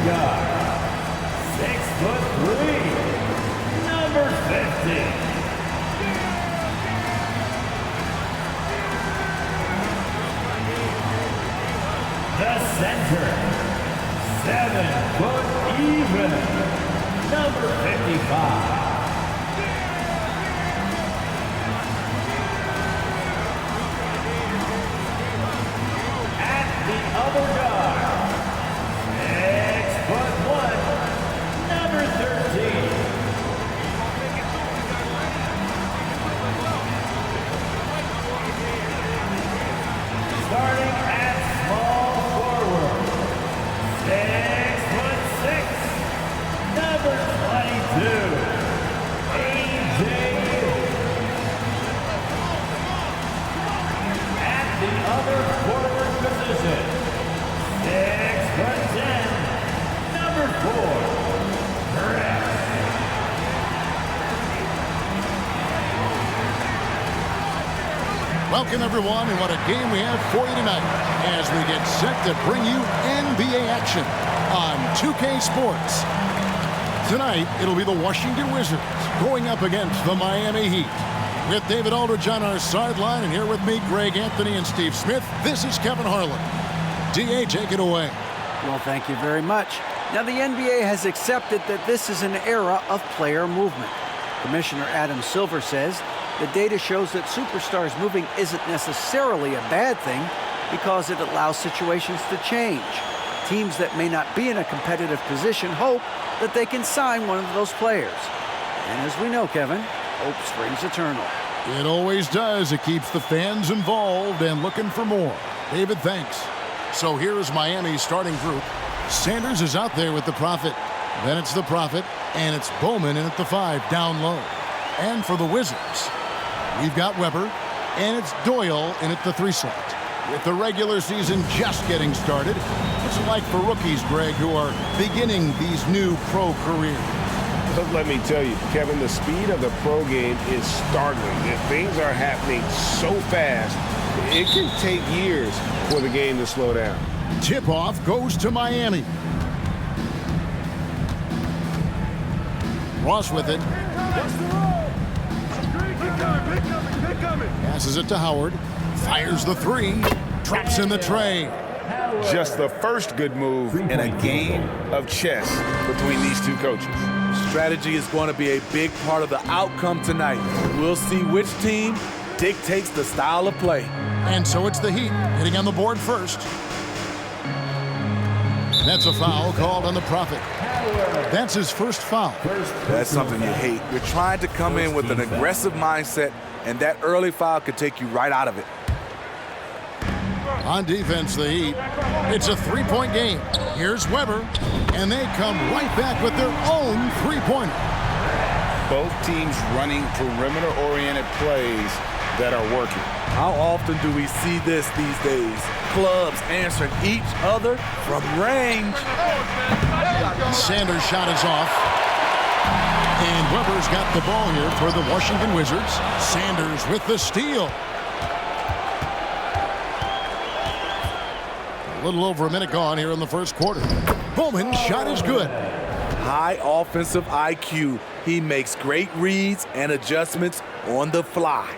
guard, 6'3", number 50. The center, 7 foot even, number 55. At the other guard, 6'1", number 13. Starting at small forward, 6'6", number 22, AJ. At the other forward position, 6'10", number 4, Brett. Welcome, everyone, and what a game we have for you tonight as we get set to bring you NBA action on 2K Sports. Tonight, it'll be the Washington Wizards going up against the Miami Heat. With David Aldridge on our sideline, and here with me, Greg Anthony and Steve Smith, this is Kevin Harlan. D.A., take it away. Well, thank you very much. Now, the NBA has accepted that this is an era of player movement. Commissioner Adam Silver says the data shows that superstars moving isn't necessarily a bad thing because it allows situations to change. Teams that may not be in a competitive position hope that they can sign one of those players. And as we know, Kevin, hope springs eternal. It always does. It keeps the fans involved and looking for more. David, thanks. So here's Miami's starting group. Sanders is out there with the Prophet. Then it's the Prophet, and it's Bowman in at the 5 down low. And for the Wizards, we've got Weber, and it's Doyle in at the 3 slot. With the regular season just getting started, what's it like for rookies, Greg, who are beginning these new pro careers? Let me tell you, Kevin, the speed of the pro game is startling. And things are happening so fast, it can take years for the game to slow down. Tip-off goes to Miami. Ross with it. Passes it to Howard. Fires the 3. Drops in the tray. Just the first good move in a game of chess between these two coaches. Strategy is going to be a big part of the outcome tonight. We'll see which team dictates the style of play. And so it's the Heat hitting on the board first. That's a foul called on the Prophet. That's his first foul. That's something you hate. You're trying to come in with an aggressive mindset, and that early foul could take you right out of it. On defense, the Heat. It's a 3-point game. Here's Weber, and they come right back with their own 3-pointer. Both teams running perimeter-oriented plays that are working. How often do we see this these days? Clubs answering each other from range. Sanders' shot is off. And Weber's got the ball here for the Washington Wizards. Sanders with the steal. A little over a minute gone here in the first quarter. Bowman's shot is good. High offensive IQ. He makes great reads and adjustments on the fly.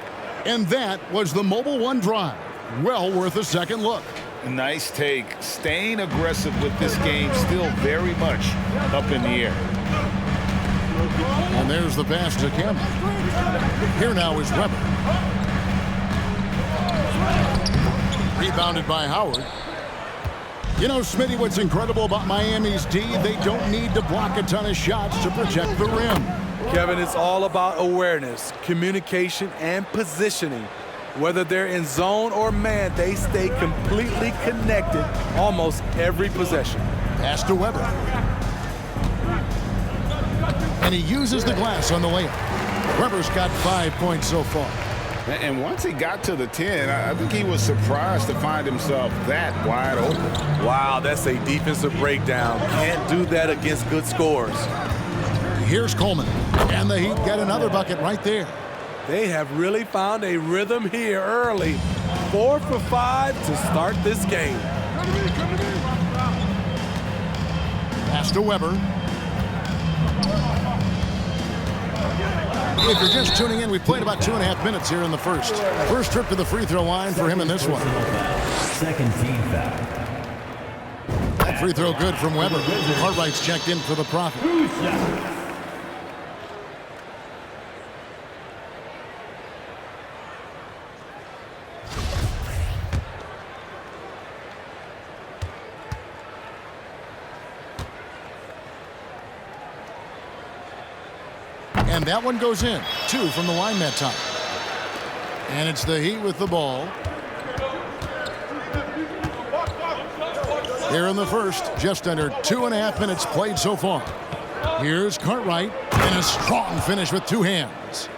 And that was the Mobile One drive. Well worth a second look. Nice take. Staying aggressive with this game, still very much up in the air. And there's the pass to Campbell. Here now is Weber. Rebounded by Howard. You know, Smitty, what's incredible about Miami's D, they don't need to block a ton of shots to protect the rim. Kevin, it's all about awareness, communication, and positioning. Whether they're in zone or man, they stay completely connected almost every possession. Pass to Weber. And he uses the glass on the layup. Weber's got 5 points so far. And once he got to the 10, I think he was surprised to find himself that wide open. Wow, that's a defensive breakdown. Can't do that against good scores. Here's Coleman. And the Heat get another bucket right there. They have really found a rhythm here early. 4 for 5 to start this game. Pass to Weber. If you're just tuning in, we've played about 2.5 minutes here in the first. First trip to the free throw line for him in this one. Second team foul. That free throw good from Weber. Cartwright's checked in for the Prophet. And that one goes in. 2 from the line that time. And it's the Heat with the ball. Here in the first, just under 2.5 minutes played so far. Here's Cartwright, and a strong finish with 2 hands.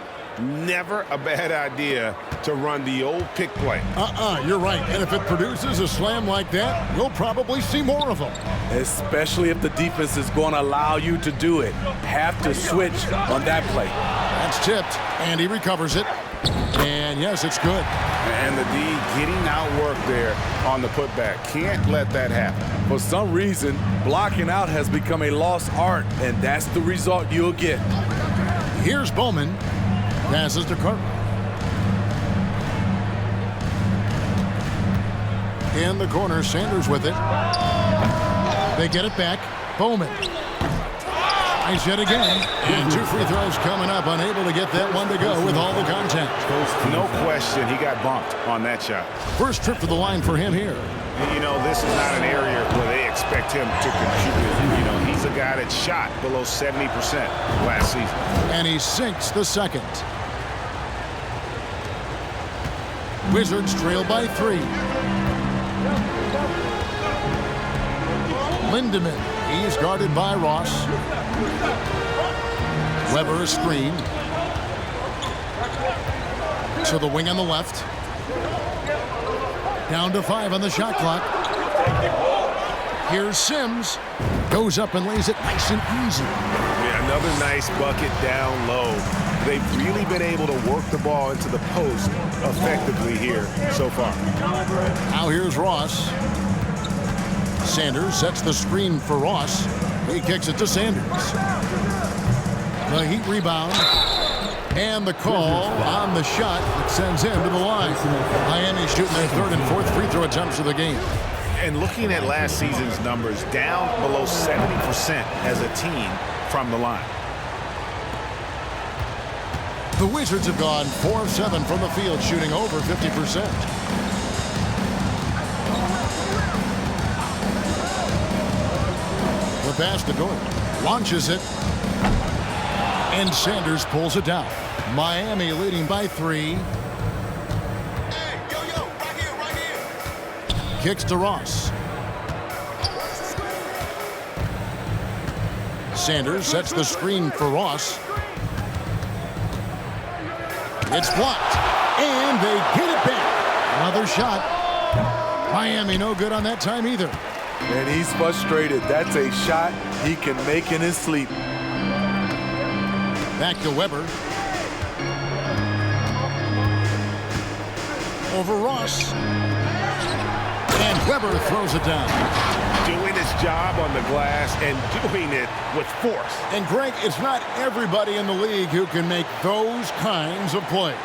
Never a bad idea to run the old pick play. You're right. And if it produces a slam like that, we'll probably see more of them. Especially if the defense is going to allow you to do it. Have to switch on that play. That's tipped, and he recovers it. And yes, it's good. And the D getting outworked there on the putback. Can't let that happen. For some reason, blocking out has become a lost art, and that's the result you'll get. Here's Bowman. Passes to Cartwright. In the corner, Sanders with it. They get it back. Bowman. Nice hit again. And 2 free throws coming up. Unable to get that one to go with all the contact. No question, he got bumped on that shot. First trip to the line for him here. You know, this is not an area where they expect him to contribute. You know, he's a guy that shot below 70% last season. And he sinks the second. Wizards trail by 3. Lindemann, he's guarded by Ross. Weber a screen. To the wing on the left. Down to 5 on the shot clock. Here's Sims. Goes up and lays it nice and easy. Yeah, another nice bucket down low. They've really been able to work the ball into the post effectively here so far. Now here's Ross. Sanders sets the screen for Ross. He kicks it to Sanders. The Heat rebound. And the call on the shot that sends him to the line. Miami shooting their 3rd and 4th free throw attempts of the game. And looking at last season's numbers, down below 70% as a team from the line. The Wizards have gone 4 of 7 from the field, shooting over 50%. The pass to Gordon. Launches it. And Sanders pulls it down. Miami leading by 3. Hey, yo, right here. Kicks to Ross. Sanders sets the screen for Ross. It's blocked, and they get it back. Another shot. Miami no good on that time either. And he's frustrated. That's a shot he can make in his sleep. Back to Weber. Over Ross. And Weber throws it down. Doing his job on the glass and doing it with force. And Greg, it's not everybody in the league who can make those kinds of plays.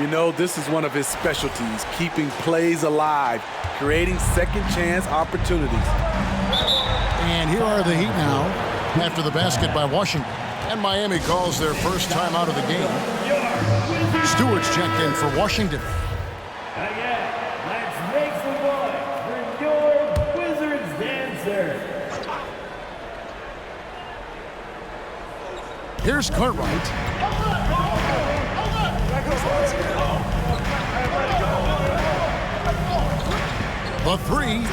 You know, this is one of his specialties, keeping plays alive, creating second chance opportunities. And here are the Heat now after the basket by Washington. And Miami calls their first time out of the game. Stewart's checked in for Washington. Again, let's make some noise for your Wizards dancer. Here's Cartwright. The 3.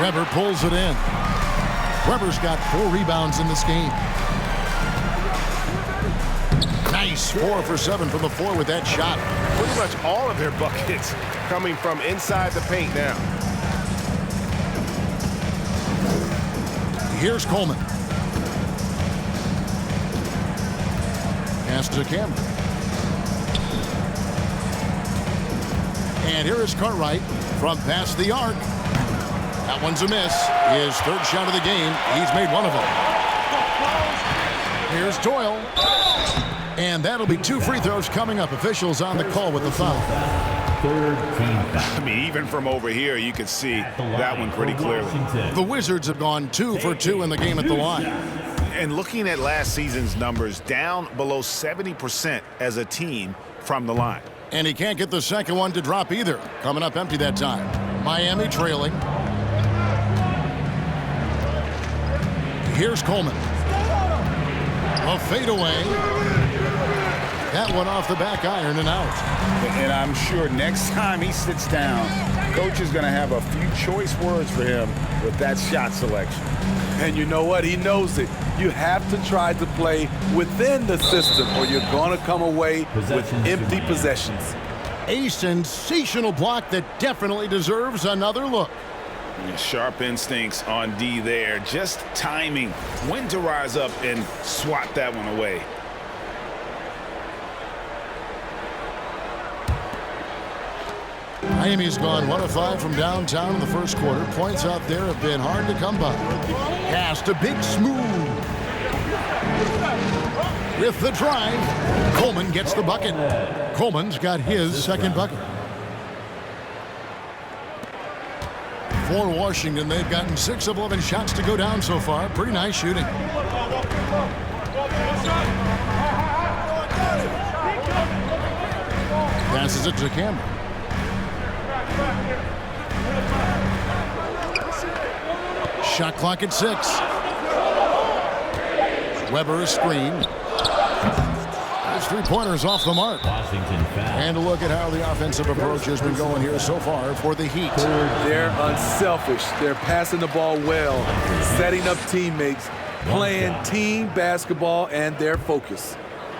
Weber pulls it in. Weber's got 4 rebounds in this game. Nice 4 for 7 from the floor with that shot. Pretty much all of their buckets coming from inside the paint now. Here's Coleman. Pass to Cameron. And here is Cartwright from past the arc. That one's a miss. His third shot of the game. He's made one of them. Here's Doyle. And that'll be 2 free throws coming up. Officials on the call with the foul. Third team foul. I mean, even from over here, you can see that one pretty clearly. The Wizards have gone 2 for 2 in the game at the line. And looking at last season's numbers, down below 70% as a team from the line. And he can't get the second one to drop either. Coming up empty that time. Miami trailing. Here's Coleman. A fadeaway. That one off the back iron and out. And I'm sure next time he sits down, coach is going to have a few choice words for him with that shot selection. And you know what? He knows it. You have to try to play within the system or you're going to come away with empty possessions. A sensational block that definitely deserves another look. Sharp instincts on D there. Just timing when to rise up and swat that one away. Miami's gone 1 of 5 from downtown in the first quarter. Points out there have been hard to come by. Pass to Big Smooth. With the drive, Coleman gets the bucket. Coleman's got his second bucket. For Washington, they've gotten 6 of 11 shots to go down so far. Pretty nice shooting. Passes it to Cameron. Shot clock at 6. Weber a screen. Those 3-pointers off the mark. Washington foul. And a look at how the offensive approach has been going here so far for the Heat. They're unselfish. They're passing the ball well, setting up teammates, playing team basketball, and their focus.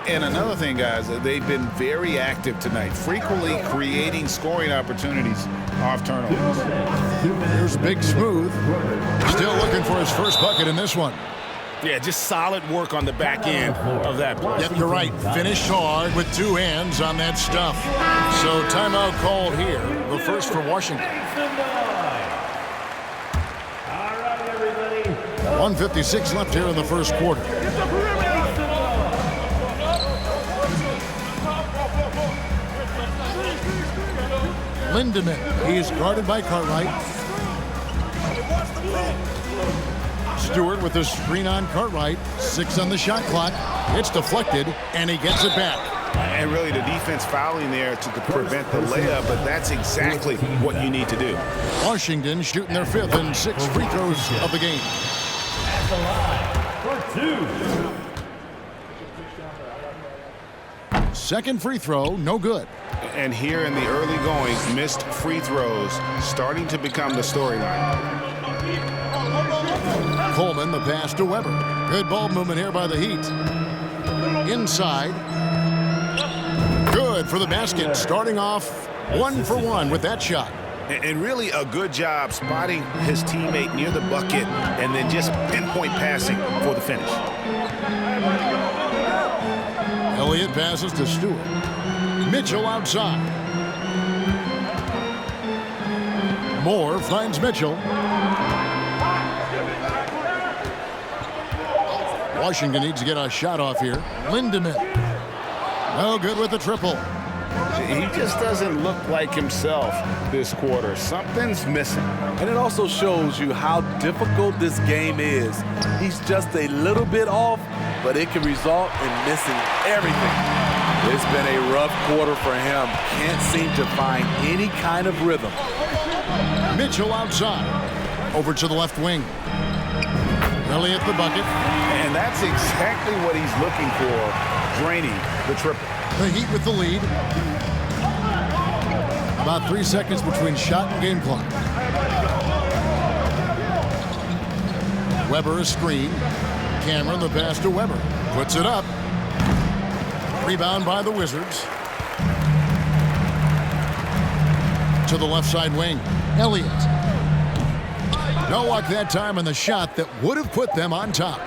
And another thing, guys, they've been very active tonight, frequently creating scoring opportunities off turnovers. Here's Big Smooth. Still looking for his first bucket in this one. Yeah, just solid work on the back end of that play. Yep, you're right. Finished hard with 2 hands on that stuff. So timeout called here. The first for Washington. All right, everybody. 1:56 left here in the first quarter. Lindemann. He's guarded by Cartwright. Stewart with the screen on Cartwright. 6 on the shot clock. It's deflected, and he gets it back. And really the defense fouling there to prevent the layup, but that's exactly what you need to do. Washington shooting their 5th and 6th free throws of the game. At the line for 2. Second free throw, no good. And here in the early going, missed free throws starting to become the storyline. Coleman, the pass to Weber. Good ball movement here by the Heat. Inside. Good for the basket. Starting off 1 for 1 with that shot. And really a good job spotting his teammate near the bucket and then just pinpoint passing for the finish. Elliott passes to Stewart. Mitchell outside. Moore finds Mitchell. Washington needs to get a shot off here. Lindemann. No good with the triple. He just doesn't look like himself this quarter. Something's missing. And it also shows you how difficult this game is. He's just a little bit off, but it can result in missing everything. It's been a rough quarter for him. Can't seem to find any kind of rhythm. Mitchell outside. Over to the left wing. Elliott the bucket. And that's exactly what he's looking for, draining the triple. The Heat with the lead. About 3 seconds between shot and game clock. Weber a screen. Cameron the pass to Weber. Puts it up. Rebound by the Wizards. To the left side wing. Elliott. No luck that time on the shot that would have put them on top.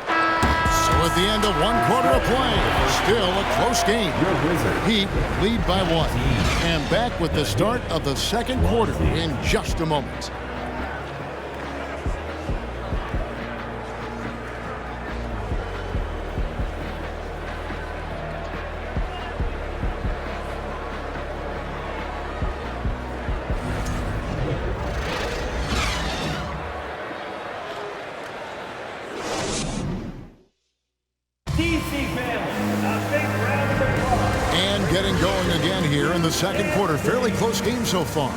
So at the end of 1 quarter of play, still a close game. Heat lead by 1. And back with the start of the second quarter in just a moment. second quarter. Fairly close game so far.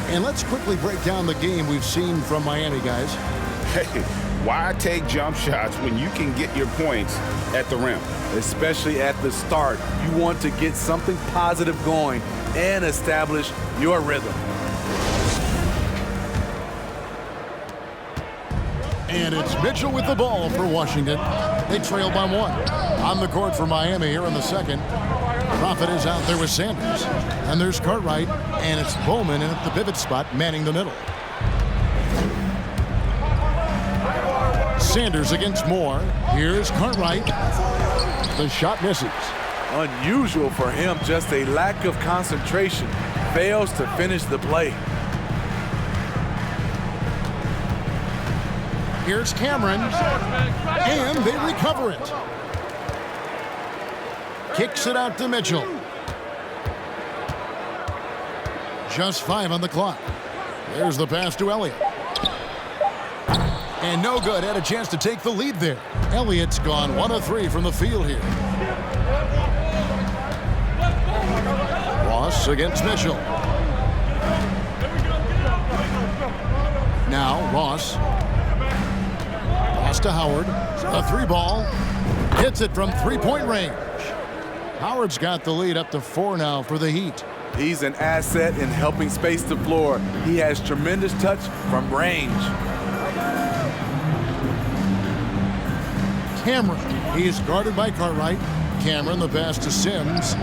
And let's quickly break down the game we've seen from Miami, guys. Hey, why take jump shots when you can get your points at the rim? Especially at the start. You want to get something positive going and establish your rhythm. And it's Mitchell with the ball for Washington. They trail by 1. On the court for Miami here in the second. Profit is out there with Sanders. And there's Cartwright. And it's Bowman in at the pivot spot, manning the middle. Sanders against Moore. Here's Cartwright. The shot misses. Unusual for him, just a lack of concentration. Fails to finish the play. Here's Cameron. And they recover it. Kicks it out to Mitchell. Just 5 on the clock. There's the pass to Elliott. And no good. Had a chance to take the lead there. Elliott's gone 1 of 3 from the field here. Ross against Mitchell. Now Ross. Pass to Howard. A 3-ball. Hits it from 3-point range. Howard's got the lead up to 4 now for the Heat. He's an asset in helping space the floor. He has tremendous touch from range. Cameron. He's guarded by Cartwright. Cameron, the pass to Sims.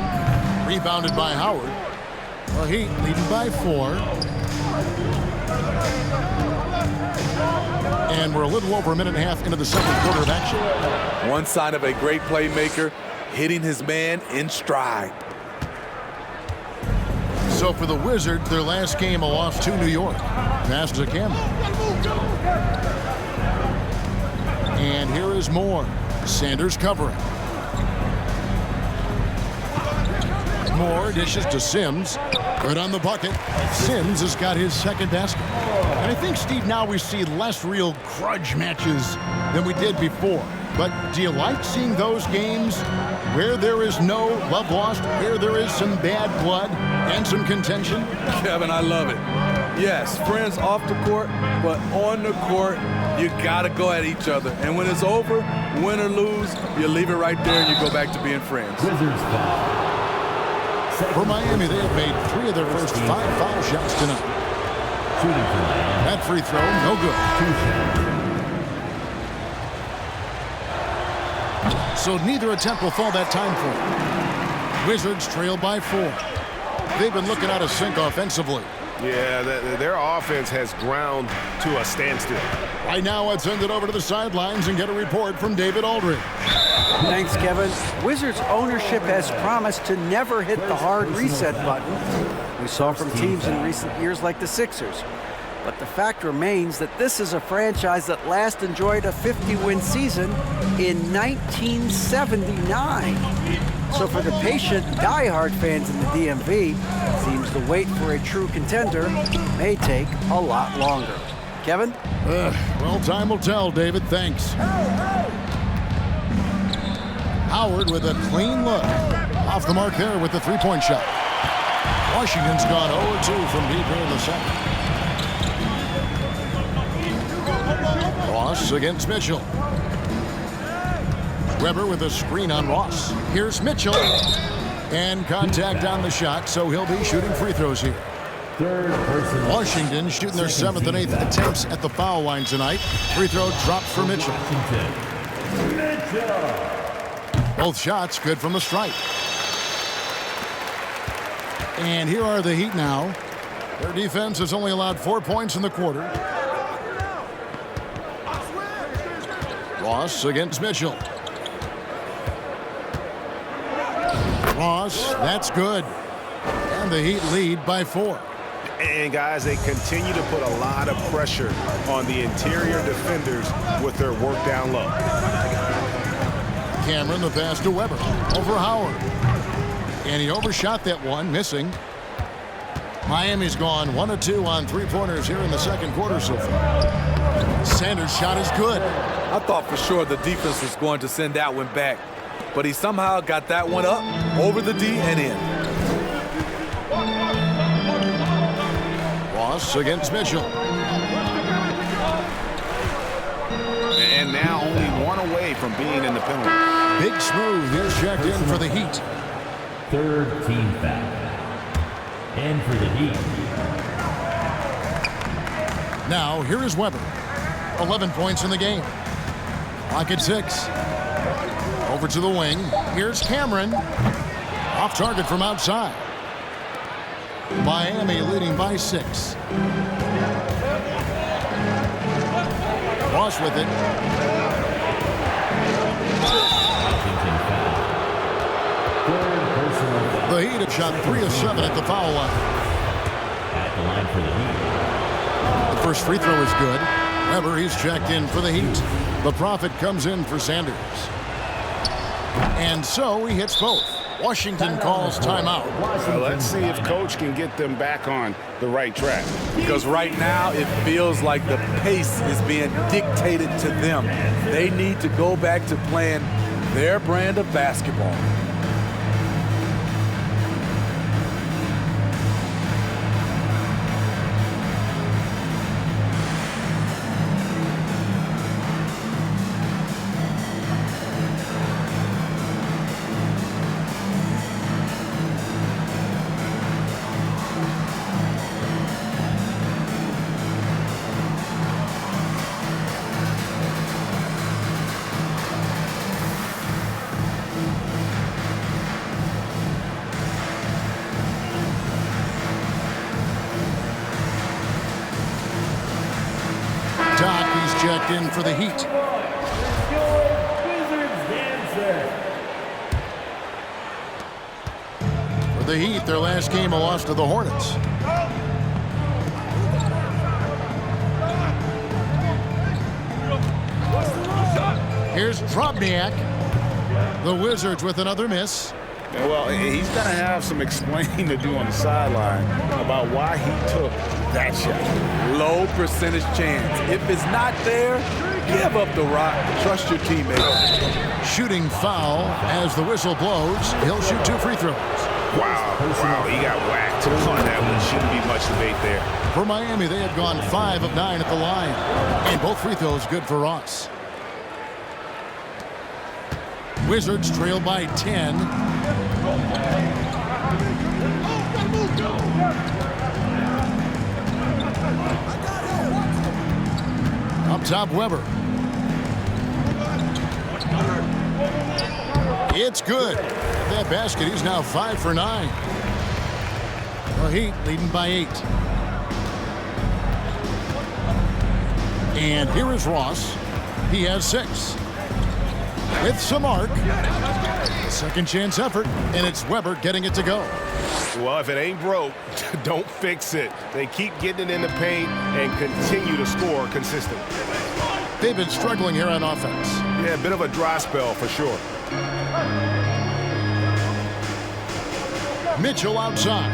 Rebounded by Howard. The Heat leading by 4. And we're a little over a minute and a half into the second quarter of action. One sign of a great playmaker, hitting his man in stride. So for the Wizards, their last game a loss to New York. Pass to Cameron. And here is Moore. Sanders covering. Moore dishes to Sims. Good on the bucket. Sims has got his second basket. And I think, Steve, now we see less real grudge matches than we did before. But do you like seeing those games where there is no love lost, where there is some bad blood and some contention? Kevin, I love it. Yes, friends off the court, but on the court, you got to go at each other. And when it's over, win or lose, you leave it right there and you go back to being friends. Wizards foul. For Miami, they have made 3 of their first 5 foul shots tonight. Shooting for Miami. That free throw, no good. 2 shots. So neither attempt will fall that time for them. Wizards trail by 4. They've been looking out of sync offensively. Yeah, their offense has ground to a standstill. Right now, let's send it over to the sidelines and get a report from David Aldridge. Thanks, Kevin. Wizards ownership has promised to never hit the hard reset button we saw from teams in recent years like the Sixers. But the fact remains that this is a franchise that last enjoyed a 50-win season in 1979. So for the patient, die-hard fans in the DMV, it seems the wait for a true contender may take a lot longer. Kevin? Well, time will tell, David. Thanks. Howard with a clean look. Off the mark there with the 3-point shot. Washington's gone 0-2 from deep here in the second. Ross against Mitchell. Weber with a screen on Ross. Here's Mitchell. And contact on the shot, so he'll be shooting free throws here. Washington shooting their 7th and 8th attempts at the foul line tonight. Free throw dropped for Mitchell. Both shots good from the stripe. And here are the Heat now. Their defense has only allowed 4 points in the quarter. Ross against Mitchell. Ross, that's good. And the Heat lead by 4. And, guys, they continue to put a lot of pressure on the interior defenders with their work down low. Cameron, the pass to Weber. Over Howard. And he overshot that one, missing. Miami's gone 1 of 2 on 3-pointers here in the second quarter so far. Sanders' shot is good. I thought for sure the defense was going to send that one back, but he somehow got that one up, over the D and in. Ross against Mitchell. And now only one away from being in the penalty. Big Smooth is checked in for the Heat. Third team foul. And for the Heat. Now, here is Weber. 11 points in the game. Clock at 6. Over to the wing. Here's Cameron. Off target from outside. Miami leading by 6. Ross with it. Washington foul. Third personal foul. The Heat have shot 3 of 7 at the foul line. At the line for the Heat. The first free throw is good. Weber, he's checked in for the Heat. The Prophet comes in for Sanders. And so he hits both. Washington calls timeout. Well, let's see if Coach can get them back on the right track. Because right now it feels like the pace is being dictated to them. They need to go back to playing their brand of basketball. He's checked in for the Heat. For the Heat, their last game a loss to the Hornets. Here's Drobniak. The Wizards with another miss. Well, he's going to have some explaining to do on the sideline about why he took that shot. Low percentage chance. If it's not there, give up the rock. Trust your teammates. Shooting foul as the whistle blows. He'll shoot 2 free throws. Wow, he got whacked on that one. Shouldn't be much debate there. For Miami, they had gone 5 of 9 at the line. And both free throws good for Ross. Wizards trail by 10. Up top, Weber. It's good. That basket, he's now 5 for 9. The Heat leading by 8. And here is Ross. He has 6. With some arc. Second chance effort, and it's Weber getting it to go. Well, if it ain't broke, don't fix it. They keep getting it in the paint and continue to score consistently. They've been struggling here on offense. Yeah, a bit of a dry spell for sure. Mitchell outside.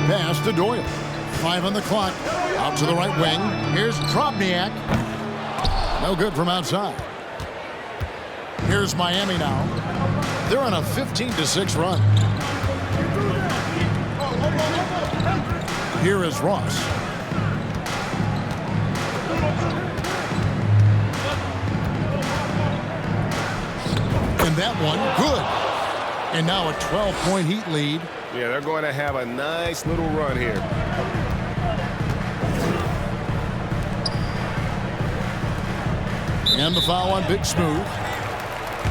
Pass to Doyle. 5 on the clock. Out to the right wing. Here's Drobniak. No good from outside. Here's Miami now. They're on a 15-6 run. Here is Ross. And that one, good. And now a 12-point Heat lead. Yeah, they're going to have a nice little run here. And the foul on Big Smooth.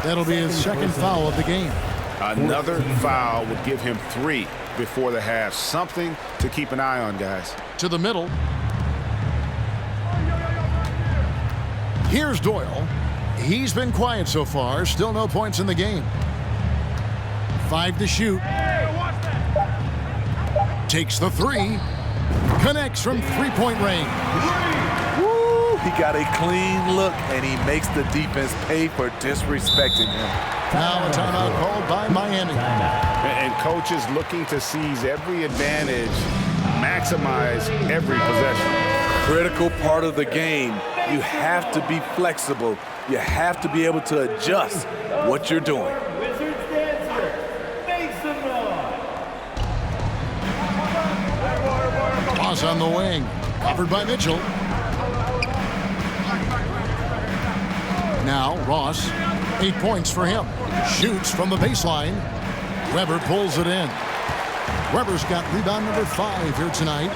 That'll be his second foul of the game. Another foul would give him 3 before the half. Something to keep an eye on, guys. To the middle. Here's Doyle. He's been quiet so far. Still no points in the game. 5 to shoot. Takes the 3. Connects from 3-point range. He got a clean look, and he makes the defense pay for disrespecting him. Now a timeout called by Miami. And Coach is looking to seize every advantage, maximize every possession. Critical part of the game. You have to be flexible. You have to be able to adjust what you're doing. Ross on the wing. Covered by Mitchell. Now Ross, 8 points for him. Shoots from the baseline. Weber pulls it in. Weber's got rebound number 5 here tonight.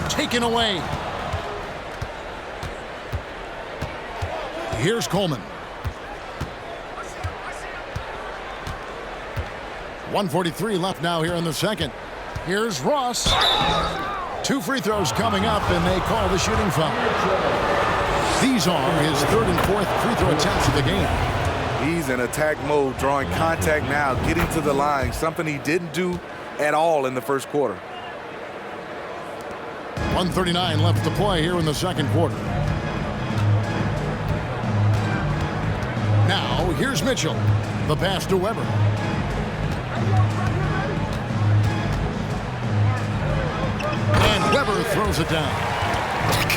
Taken away. Here's Coleman. 1:43 left now here in the second. Here's Ross. 2 free throws coming up, and they call the shooting foul. These are his 3rd and 4th free throw attempts of the game. He's in attack mode, drawing contact now, getting to the line, something he didn't do at all in the first quarter. 1:39 left to play here in the second quarter. Now, here's Mitchell. The pass to Weber. And Weber throws it down.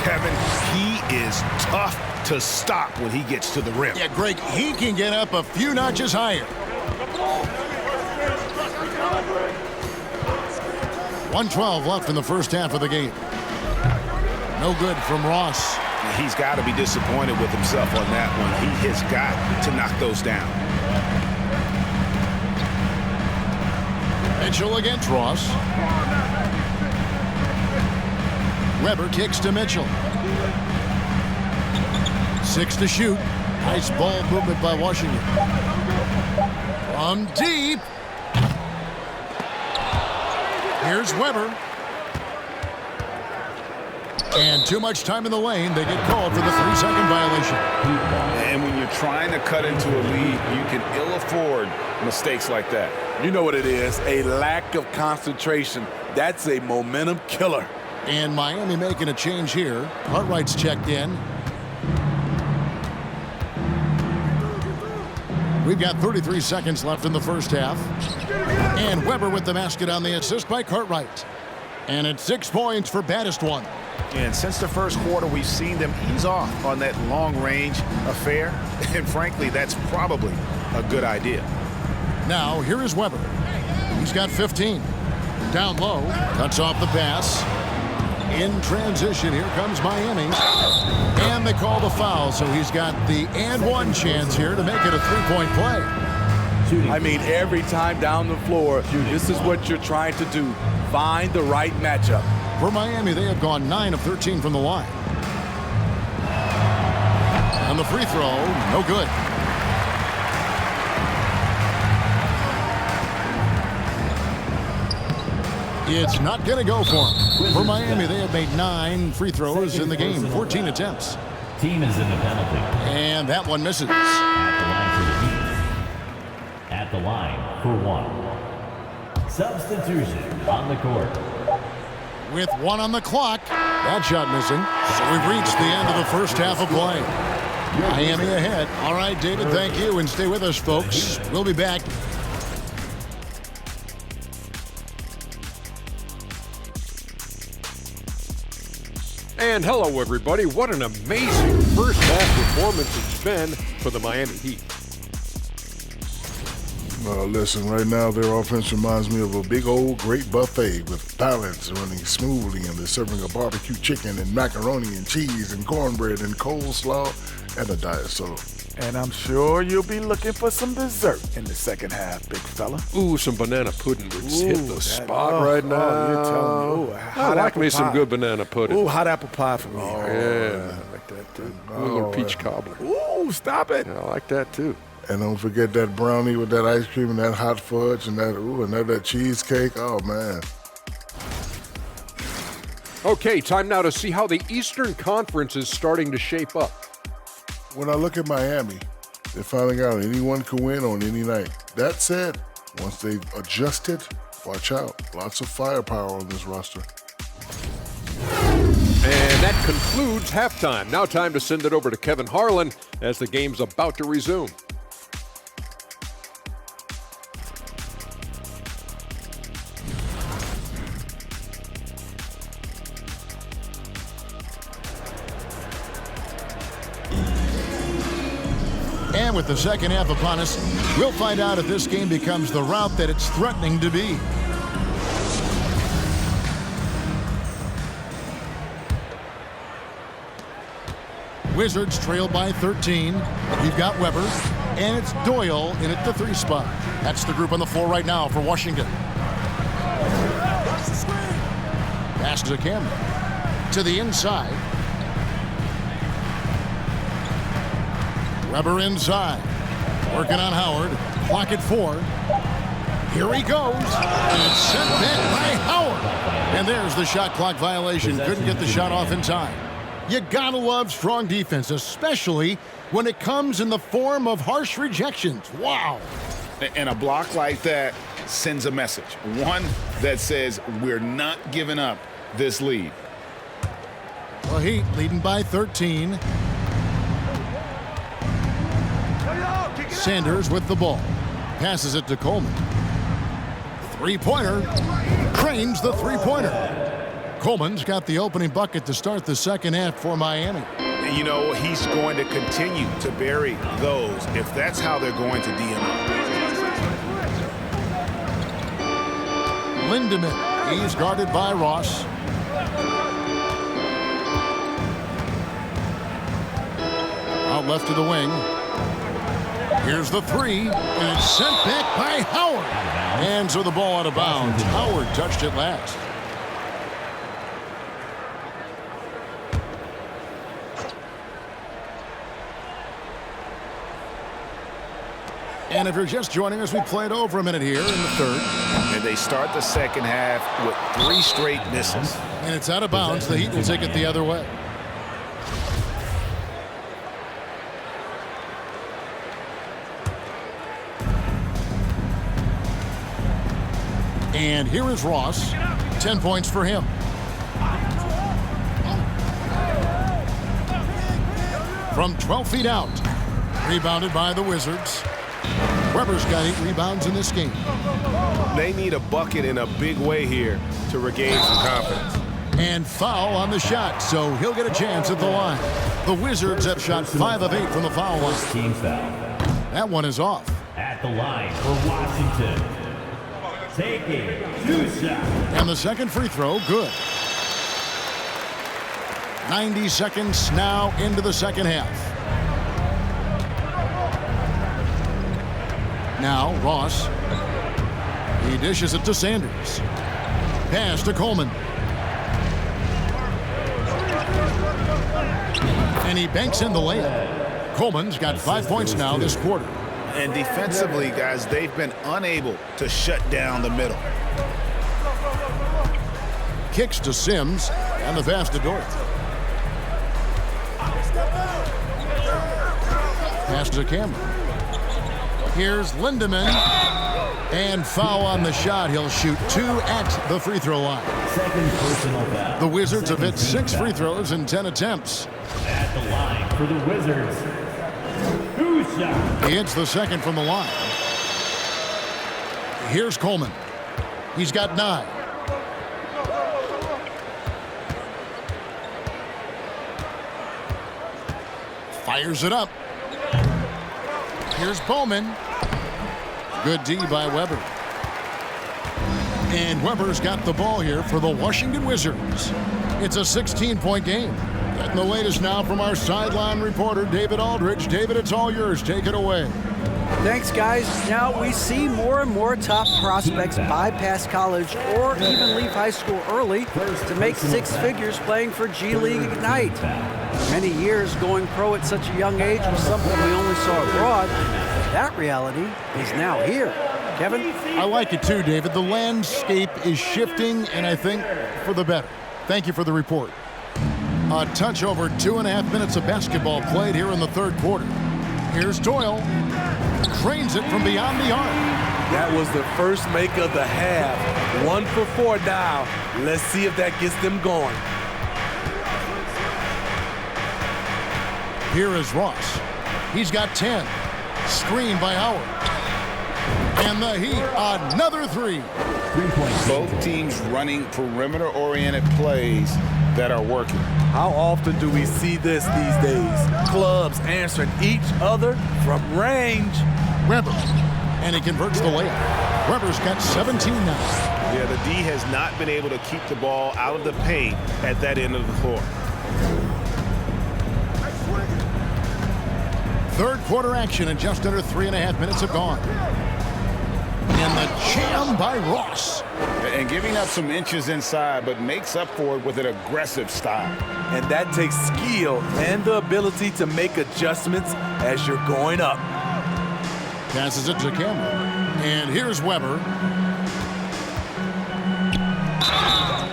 Kevin, he is tough to stop when he gets to the rim. Yeah, Greg, he can get up a few notches higher. 1:12 left in the first half of the game. No good from Ross. He's got to be disappointed with himself on that one. He has got to knock those down. Mitchell against Ross. Weber kicks to Mitchell. 6 to shoot. Nice ball movement by Washington. From deep. Here's Weber. And too much time in the lane. They get called for the 3-second violation. And when you're trying to cut into a lead, you can ill afford mistakes like that. You know what it is, a lack of concentration. That's a momentum killer. And Miami making a change here. Cartwright's checked in. We've got 33 seconds left in the first half. And Weber with the basket on the assist by Cartwright. And it's 6 points for baddest one. And since the first quarter, we've seen them ease off on that long-range affair. And frankly, that's probably a good idea. Now, here is Weber. He's got 15. Down low. Cuts off the pass. In transition, here comes Miami. And they call the foul, so he's got the and-one chance here to make it a 3-point play. I mean, every time down the floor, this is what you're trying to do. Find the right matchup. For Miami, they have gone 9 of 13 from the line. And the free throw, no good. It's not going to go for him. For Miami, they have made 9 free throws in the game, 14 attempts. Team is in the penalty. And that one misses. At the line for 1. Substitution on the court. With 1 on the clock, that shot missing. So we've reached the end of the first half of play. Miami ahead. All right, David, thank you, and stay with us, folks. We'll be back. And hello, everybody. What an amazing first half performance it's been for the Miami Heat. Listen, right now their offense reminds me of a big old great buffet with balance running smoothly, and they're serving a barbecue chicken and macaroni and cheese and cornbread and coleslaw and a diet soda. And I'm sure you'll be looking for some dessert in the second half, big fella. Ooh, some banana pudding would hit the spot right now. Oh, you're telling me. I like me some good banana pudding. Ooh, hot apple pie for me. Yeah, I like that too. A little peach cobbler. Ooh, stop it. Yeah, I like that too. And don't forget that brownie with that ice cream and that hot fudge and that cheesecake. Oh, man. Okay, time now to see how the Eastern Conference is starting to shape up. When I look at Miami, they're finding out anyone can win on any night. That said, once they've adjusted, watch out. Lots of firepower on this roster. And that concludes halftime. Now time to send it over to Kevin Harlan as the game's about to resume. And with the second half upon us, we'll find out if this game becomes the route that it's threatening to be. Wizards trail by 13. You've got Weber, and it's Doyle in at the 3 spot. That's the group on the floor right now for Washington. Pass to Cameron. To the inside. Weber inside. Working on Howard. Clock at 4. Here he goes. And it's sent back by Howard. And there's the shot clock violation. Couldn't get the shot off in time. You gotta love strong defense, especially when it comes in the form of harsh rejections. Wow. And a block like that sends a message. One that says we're not giving up this lead. Well, Heat leading by 13. Sanders with the ball. Passes it to Coleman. Three-pointer. Cranes the three-pointer. Coleman's got the opening bucket to start the second half for Miami. You know, he's going to continue to bury those if that's how they're going to DM up. Lindemann. He's guarded by Ross. Out left to the wing. Here's the 3, and it's sent back by Howard. And so the ball out of bounds. Howard touched it last. And if you're just joining us, we played over a minute here in the third. And they start the second half with 3 straight misses. And it's out of bounds. The Heat will take it the other way. And here is Ross. 10 points for him. From 12 feet out. Rebounded by the Wizards. Weber's got 8 rebounds in this game. They need a bucket in a big way here to regain some confidence. And foul on the shot, so he'll get a chance at the line. The Wizards have shot 5 of 8 from the foul line. Team foul. That one is off. At the line for Washington. Taking 2 shots. And the second free throw, good. 90 seconds now into the second half. Now Ross. He dishes it to Sanders. Pass to Coleman. And he banks in the layup. Coleman's got 5 points now this quarter. And defensively, guys, they've been unable to shut down the middle. Kicks to Sims and the pass to Dort. Pass to Cameron. Here's Lindemann. And foul on the shot. He'll shoot 2 at the free throw line. Second personal foul. The Wizards have hit 6 free throws in 10 attempts. At the line for the Wizards. 2 shots. He hits the second from the line. Here's Coleman. He's got 9. Fires it up. Here's Bowman. Good D by Weber. And Weber's got the ball here for the Washington Wizards. It's a 16-point game. Getting the latest now from our sideline reporter, David Aldridge. David, it's all yours. Take it away. Thanks, guys. Now we see more and more top prospects bypass college or even leave high school early to make 6 figures playing for G League Ignite. For many years, going pro at such a young age was something we only saw abroad. That reality is now here. Kevin? I like it too, David. The landscape is shifting, and I think for the better. Thank you for the report. A touch over 2.5 minutes of basketball played here in the third quarter. Here's Doyle. Cranes it from beyond the arc. That was the first make of the half. 1 for 4 now. Let's see if that gets them going. Here is Ross. He's got 10. Screen by Howard. And the Heat, another 3. Both teams running perimeter-oriented plays that are working. How often do we see this these days? Clubs answering each other from range. Weber. And he converts the layup. Weber's got 17 now. Yeah, the D has not been able to keep the ball out of the paint at that end of the floor. Third quarter action and just under 3.5 minutes have gone. And the jam by Ross. And giving up some inches inside, but makes up for it with an aggressive style. And that takes skill and the ability to make adjustments as you're going up. Passes it to Cameron. And here's Weber.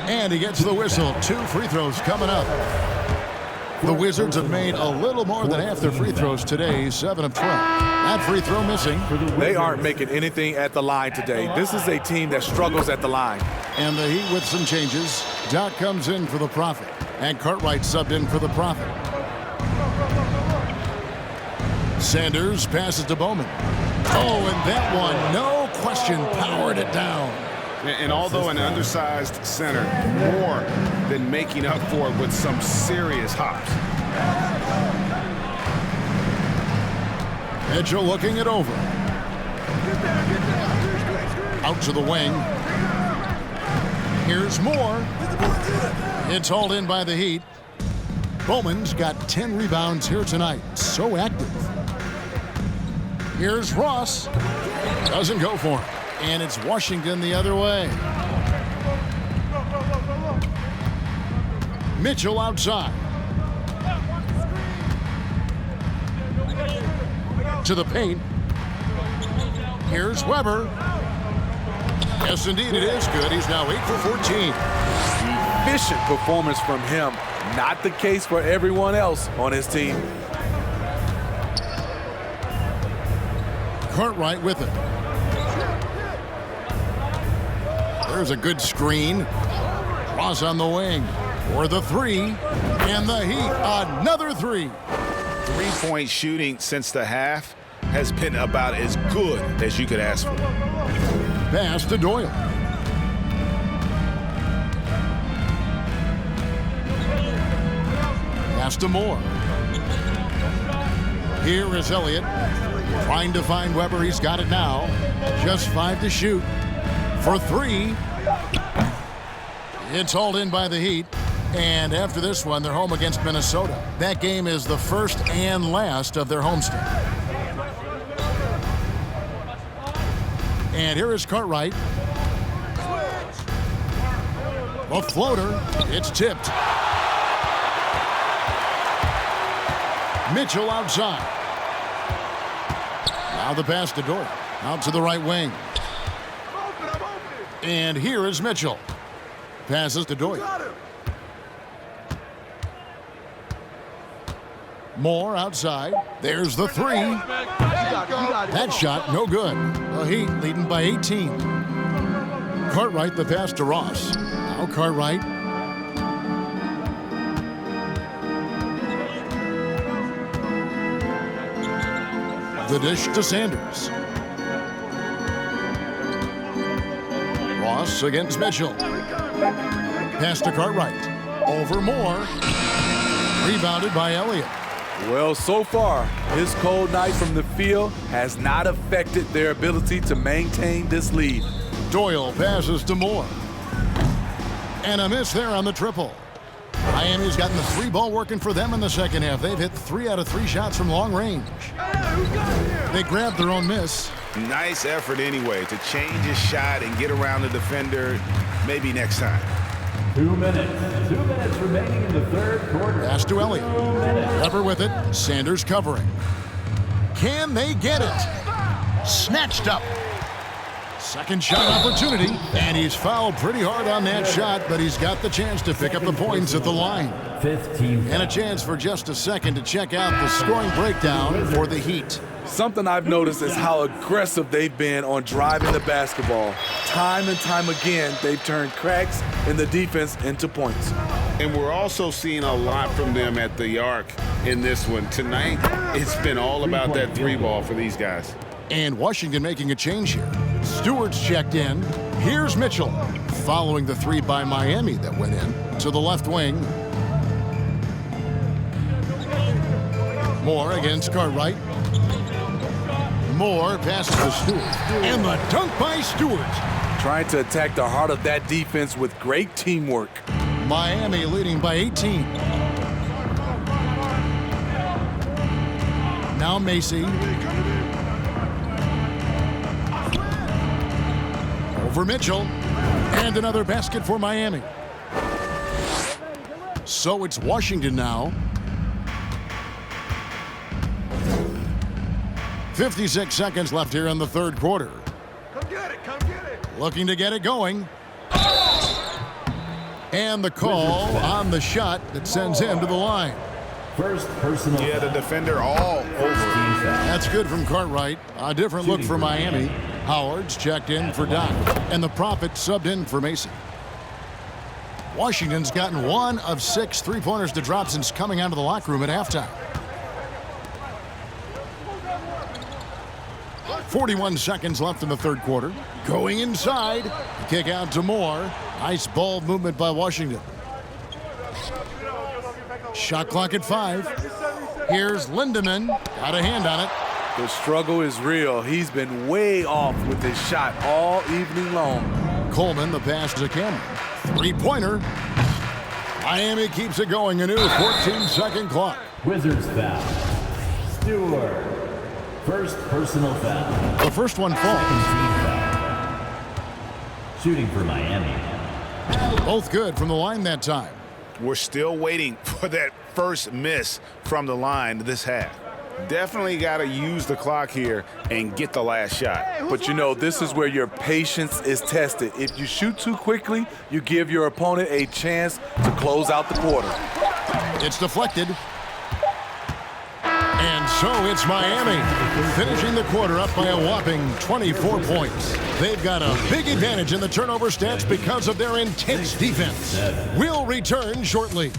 And he gets the whistle. 2 free throws coming up. The Wizards have made a little more than half their free throws today, 7 of 12. That free throw missing. They aren't making anything at the line today. This is a team that struggles at the line. And the Heat with some changes. Doc comes in for the Prophet. And Cartwright subbed in for the Prophet. Sanders passes to Bowman. Oh, and that one, no question, powered it down. And although an undersized center, more than making up for it with some serious hops. Mitchell looking it over. Out to the wing. Here's Moore. It's hauled in by the Heat. Bowman's got 10 rebounds here tonight. So active. Here's Ross. Doesn't go for him. And it's Washington the other way. Mitchell outside. To the paint. Here's Weber. Yes, indeed, it is good. He's now 8 for 14. Efficient performance from him. Not the case for everyone else on his team. Cartwright with it. There's a good screen. Ross on the wing for the 3. And the Heat, another 3. Three-point shooting since the half has been about as good as you could ask for. Pass to Doyle. Pass to Moore. Here is Elliott. Trying to find Weber. He's got it now. Just 5 to shoot. For 3. It's hauled in by the Heat. And after this one, they're home against Minnesota. That game is the first and last of their homestand. And here is Cartwright. A floater. It's tipped. Mitchell outside. Now the pass to Doyle. Out to the right wing. And here is Mitchell. Passes to Doyle. Moore outside. There's the 3. That shot, no good. The Heat leading by 18. Cartwright, the pass to Ross. Now Cartwright. The dish to Sanders. Ross against Mitchell. Pass to Cartwright. Over Moore. Rebounded by Elliott. Well, so far, his cold night from the field has not affected their ability to maintain this lead. Doyle passes to Moore. And a miss there on the triple. Miami's gotten the 3 ball working for them in the second half. They've hit 3 out of 3 shots from long range. They grabbed their own miss. Nice effort anyway to change his shot and get around the defender maybe next time. 2 minutes. 2 minutes remaining in the third quarter. Pass to Elliott. Weber with it. Sanders covering. Can they get it? Snatched up. Second shot opportunity. And he's fouled pretty hard on that shot, but he's got the chance to pick up the points at the line. 15. And a chance for just a second to check out the scoring breakdown for the Heat. Something I've noticed is how aggressive they've been on driving the basketball. Time and time again, they've turned cracks in the defense into points. And we're also seeing a lot from them at the arc in this one. Tonight, it's been all about that 3 ball for these guys. And Washington making a change here. Stewart's checked in. Here's Mitchell, following the 3 by Miami that went in to the left wing. Moore against Cartwright. Moore passes to Stewart. And the dunk by Stewart. Trying to attack the heart of that defense with great teamwork. Miami leading by 18. Now Macy. Over Mitchell. And another basket for Miami. So it's Washington now. 56 seconds left here in the third quarter. Come get it, come get it. Looking to get it going. And the call on the shot that sends him to the line. First personal Yeah, the foul. defender all over. That's good from Cartwright. A different look for Miami. Howard's checked in for Doc. And the Prophet subbed in for Macy. Washington's gotten 1 of 6 three-pointers to drop since coming out of the locker room at halftime. 41 seconds left in the third quarter. Going inside. Kick out to Moore. Nice ball movement by Washington. Shot clock at 5. Here's Lindemann. Got a hand on it. The struggle is real. He's been way off with his shot all evening long. Coleman, the pass to Cameron. Three-pointer. Miami keeps it going. A new 14-second clock. Wizards foul. Stewart. First personal foul. The first one Second falls. team foul. Shooting for Miami. Both good from the line that time. We're still waiting for that first miss from the line this half. Definitely got to use the clock here and get the last shot. But you know, this is where your patience is tested. If you shoot too quickly, you give your opponent a chance to close out the quarter. It's deflected. And so it's Miami, finishing the quarter up by a whopping 24 points. They've got a big advantage in the turnover stats because of their intense defense. We'll return shortly.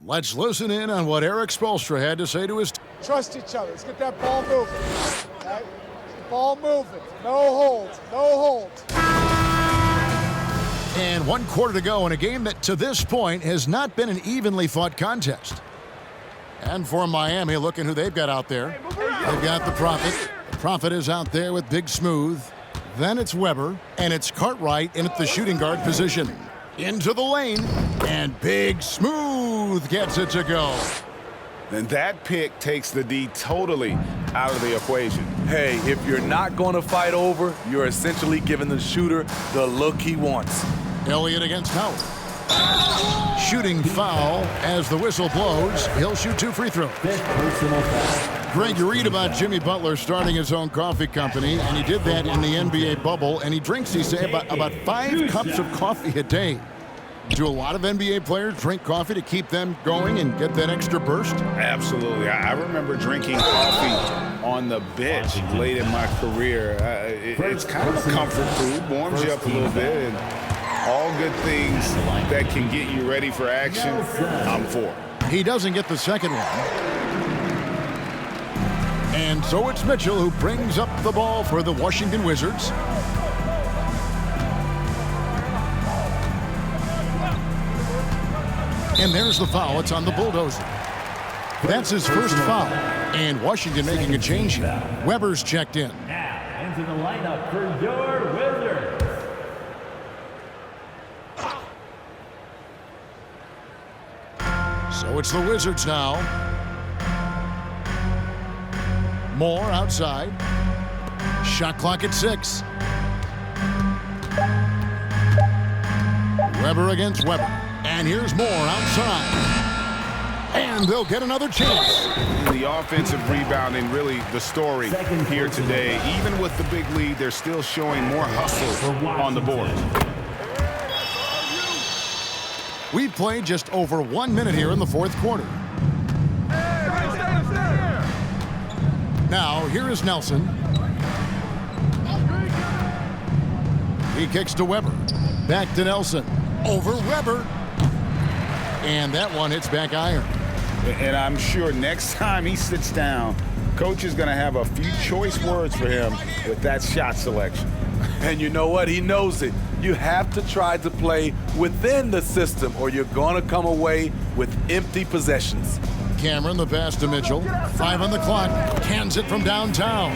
Let's listen in on what Eric Spoelstra had to say to his team. Trust each other. Let's get that ball moving. Right? Ball moving. No holds. No holds. And 1 quarter to go in a game that to this point has not been an evenly fought contest. And for Miami, looking who they've got out there. They've got the Prophet. The Prophet is out there with Big Smooth. Then it's Weber. And it's Cartwright in at the shooting guard position. Into the lane. And Big Smooth gets it to go. And that pick takes the D totally out of the equation. Hey, if you're not going to fight over, you're essentially giving the shooter the look he wants. Elliott against Howard. Shooting foul as the whistle blows. He'll shoot 2 free throws. Fifth personal foul. Greg, you read about Jimmy Butler starting his own coffee company, and he did that in the NBA bubble, and he drinks, he say, about 5 cups of coffee a day. Do a lot of NBA players drink coffee to keep them going and get that extra burst? Absolutely. I remember drinking coffee on the bench late in my career. It's kind of a comfort food, warms you up a little bit, and all good things that can get you ready for action, I'm for. He doesn't get the second one. And so it's Mitchell who brings up the ball for the Washington Wizards. And there's the foul. It's on the bulldozer. That's his first foul. And Washington making a change here. Weber's checked in. Now into the lineup for your Wizards. So it's the Wizards now. Moore outside. Shot clock at 6. Weber against Weber. And here's Moore outside. And they'll get another chance. The offensive rebounding really the story here today. Even with the big lead, they're still showing more hustle on the board. We've played just over 1 minute here in the fourth quarter. Now, here is Nelson. He kicks to Weber. Back to Nelson. Over Weber. And that one hits back iron. And I'm sure next time he sits down, coach is going to have a few choice words for him with that shot selection. And you know what? He knows it. You have to try to play within the system or you're going to come away with empty possessions. Cameron, the pass to Mitchell. 5 on the clock. Cans it from downtown.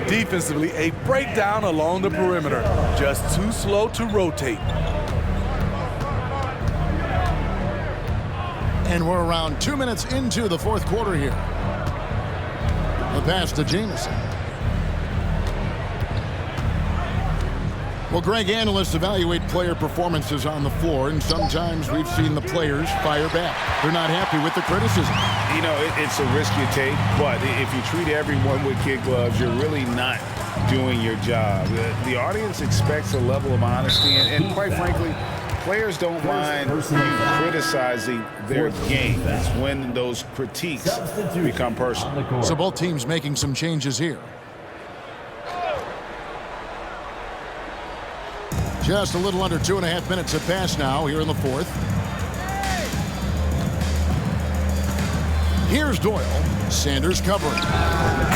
Defensively, a breakdown along the perimeter. Just too slow to rotate. And we're around 2 minutes into the fourth quarter here. The pass to Jamison. Well, Greg, analysts evaluate player performances on the floor, and sometimes we've seen the players fire back. They're not happy with the criticism. You know, it's a risk you take, but if you treat everyone with kid gloves, you're really not doing your job. The audience expects a level of honesty, and quite frankly, players don't mind criticizing their game. It's when those critiques become personal. So both teams making some changes here. Just a little under 2.5 minutes have passed now here in the fourth. Here's Doyle. Sanders covering.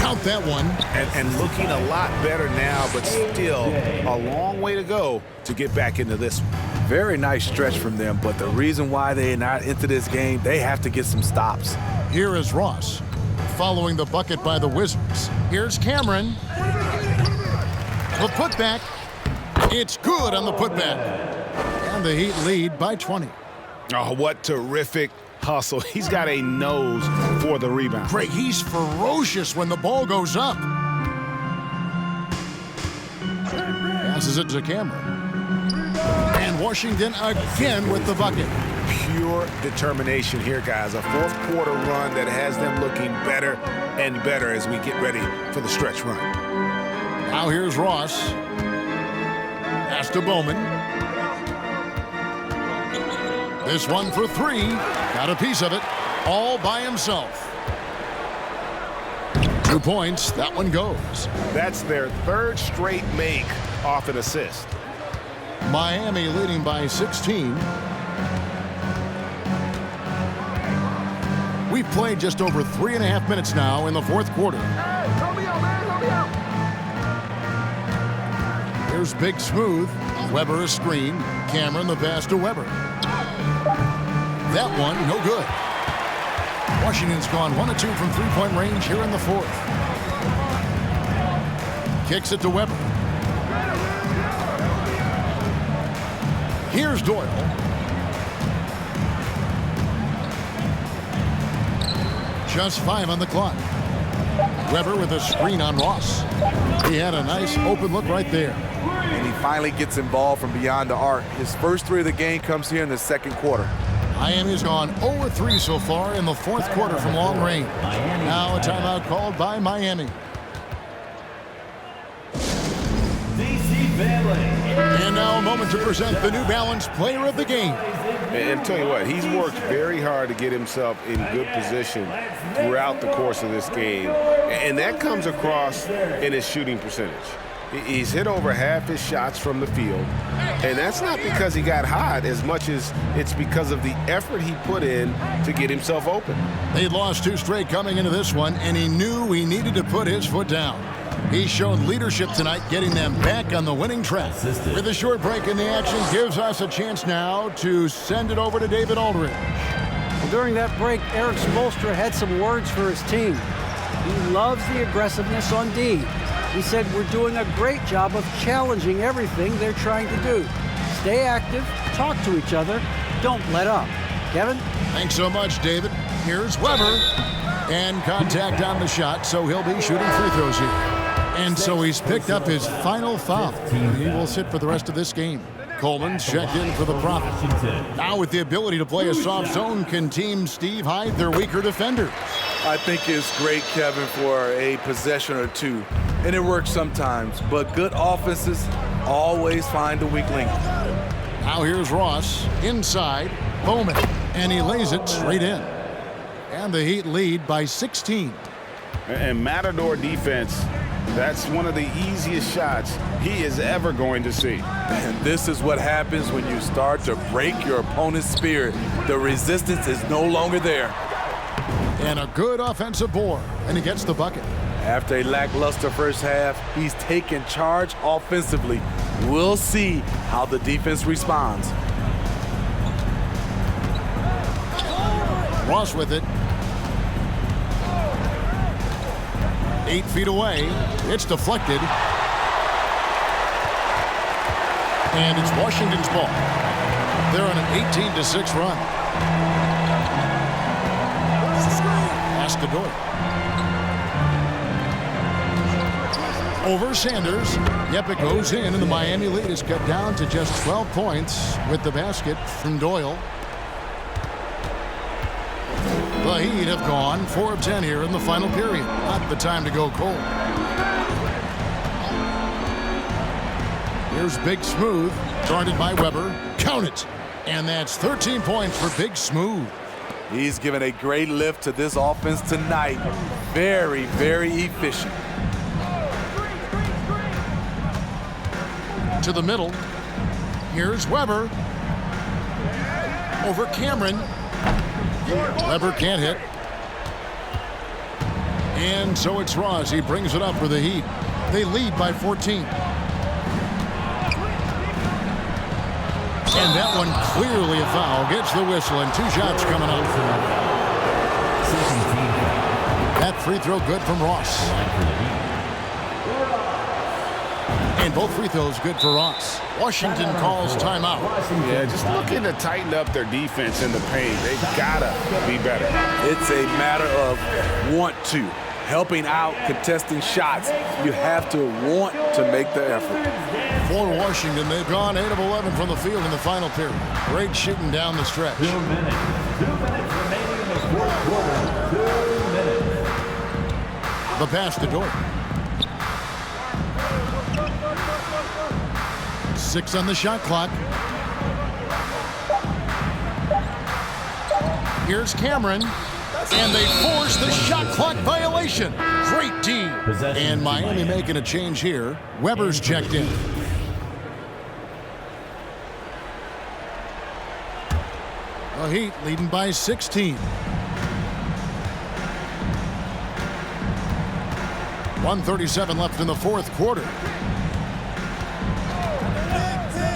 Count that one. And looking a lot better now, but still a long way to go to get back into this one. Very nice stretch from them, but the reason why they're not into this game, they have to get some stops. Here is Ross following the bucket by the Wizards. Here's Cameron. The putback. It's good on the putback. And the Heat lead by 20. Oh, what terrific hustle. He's got a nose for the rebound. Craig, he's ferocious when the ball goes up. Passes it to Cameron. And Washington again with the bucket. Pure determination here, guys. A fourth quarter run that has them looking better and better as we get ready for the stretch run. Now here's Ross. Pass to Bowman. This one for three. Got a piece of it all by himself. 2 points. That one goes. That's their third straight make off an assist. Miami leading by 16. We've played just over 3.5 minutes now in the fourth quarter. Here's Big Smooth. Weber a screen. Cameron the pass to Weber. That one, no good. Washington's gone 1 of 2 from three-point range here in the fourth. Kicks it to Weber. Here's Doyle. Just 5 on the clock. Weber with a screen on Ross. He had a nice open look right there. And he finally gets involved from beyond the arc. His first 3 of the game comes here in the second quarter. Miami's gone 0-3 so far in the fourth quarter from long range. Now a timeout called by Miami. And now a moment to present the New Balance Player of the Game. And tell you what, he's worked very hard to get himself in good position throughout the course of this game. And that comes across in his shooting percentage. He's hit over half his shots from the field. And that's not because he got hot as much as it's because of the effort he put in to get himself open. They'd lost 2 straight coming into this one, and he knew he needed to put his foot down. He's shown leadership tonight, getting them back on the winning track. With a short break in the action, gives us a chance now to send it over to David Aldridge. Well, during that break, Eric Spoelstra had some words for his team. He loves the aggressiveness on D. He said, we're doing a great job of challenging everything they're trying to do. Stay active, talk to each other, don't let up. Kevin? Thanks so much, David. Here's Weber. And contact on the shot, so he'll be shooting free throws here. And so he's picked up his final foul. He will sit for the rest of this game. Coleman's checked in for the Prophet. Now with the ability to play a soft zone, can Team Steve hide their weaker defenders? I think it's great, Kevin, for a possession or two. And it works sometimes, but good offenses always find a weak link. Now here's Ross, inside, Bowman, and he lays it straight in. And the Heat lead by 16. And Matador defense, that's one of the easiest shots he is ever going to see. And this is what happens when you start to break your opponent's spirit. The resistance is no longer there. And a good offensive board, and he gets the bucket. After a lackluster first half, he's taken charge offensively. We'll see how the defense responds. Ross with it. 8 feet away. It's deflected. And it's Washington's ball. They're on an 18-6 run. to Doyle. Over Sanders. Yep, it goes in, and the Miami lead is cut down to just 12 points with the basket from Doyle. The Heat have gone 4 of 10 here in the final period. Not the time to go cold. Here's Big Smooth, guarded by Weber. Count it! And that's 13 points for Big Smooth. He's given a great lift to this offense tonight. Very, very efficient. To the middle. Here's Weber. Over Cameron. Weber can't hit. And so it's Ross. He brings it up for the Heat. They lead by 14. And that one clearly a foul. Gets the whistle and 2 shots coming up. That free throw good from Ross. And both free throws good for Ross. Washington calls timeout. Yeah, just looking to tighten up their defense in the paint. They've got to be better. It's a matter of want to. Helping out, contesting shots. You have to want to make the effort. For Washington, they've gone 8 of 11 from the field in the final period. Great shooting down the stretch. 2 minutes. 2 minutes remaining in the fourth quarter. 2 minutes. The pass to Dort. 6 on the shot clock. Here's Cameron. And they force the shot clock violation. Great D. And Miami making a change here. Weber's checked in. The Heat leading by 16. 1:37 left in the fourth quarter.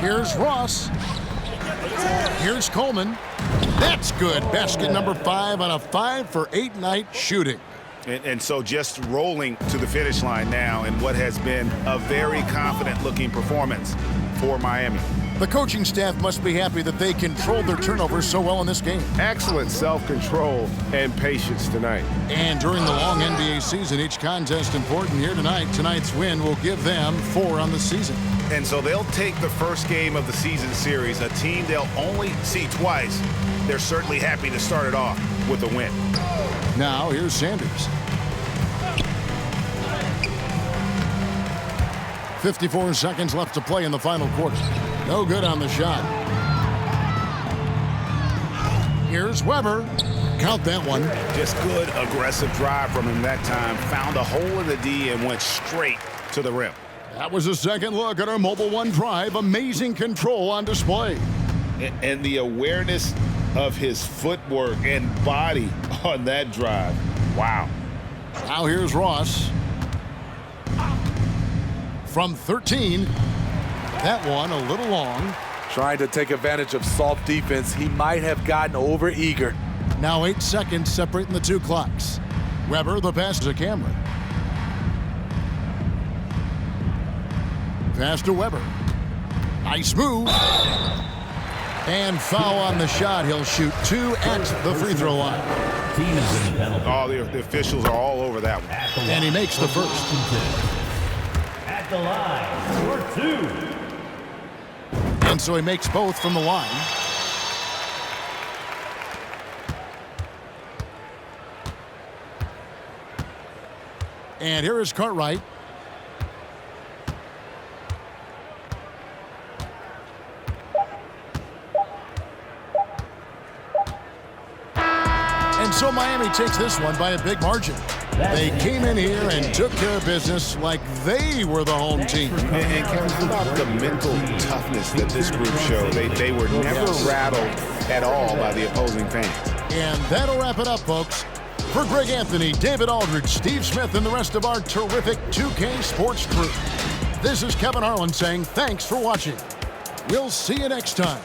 Here's Ross. Here's Coleman. That's good. Basket number 5 on a 5 for 8 night shooting. And so just rolling to the finish line now in what has been a very confident-looking performance for Miami. The coaching staff must be happy that they controlled their turnovers so well in this game. Excellent self-control and patience tonight. And during the long NBA season, each contest important here tonight. Tonight's win will give them 4 on the season. And so they'll take the first game of the season series, a team they'll only see twice. They're certainly happy to start it off with a win. Now, here's Sanders. 54 seconds left to play in the final quarter. No good on the shot. Here's Weber. Count that one. Just good, aggressive drive from him that time. Found a hole in the D and went straight to the rim. That was a second look at our Mobile One drive. Amazing control on display. And the awareness of his footwork and body on that drive. Wow. Now here's Ross. From 13. That one a little long. Trying to take advantage of soft defense. He might have gotten over eager. Now 8 seconds separating the 2 clocks. Weber, the pass to Cameron. Pass to Weber. Nice move. And foul on the shot. He'll shoot 2 at the free throw line. Team is in the penalty. Oh, the officials are all over that one. And he makes the first. At the line for 2. And so he makes both from the line. And here is Cartwright. And so Miami takes this one by a big margin. They came in here and took care of business like they were the home team. And Kevin, how about the mental toughness that this group showed? They were never rattled at all by the opposing fans. And that'll wrap it up, folks. For Greg Anthony, David Aldridge, Steve Smith, and the rest of our terrific 2K Sports crew, this is Kevin Harlan saying thanks for watching. We'll see you next time.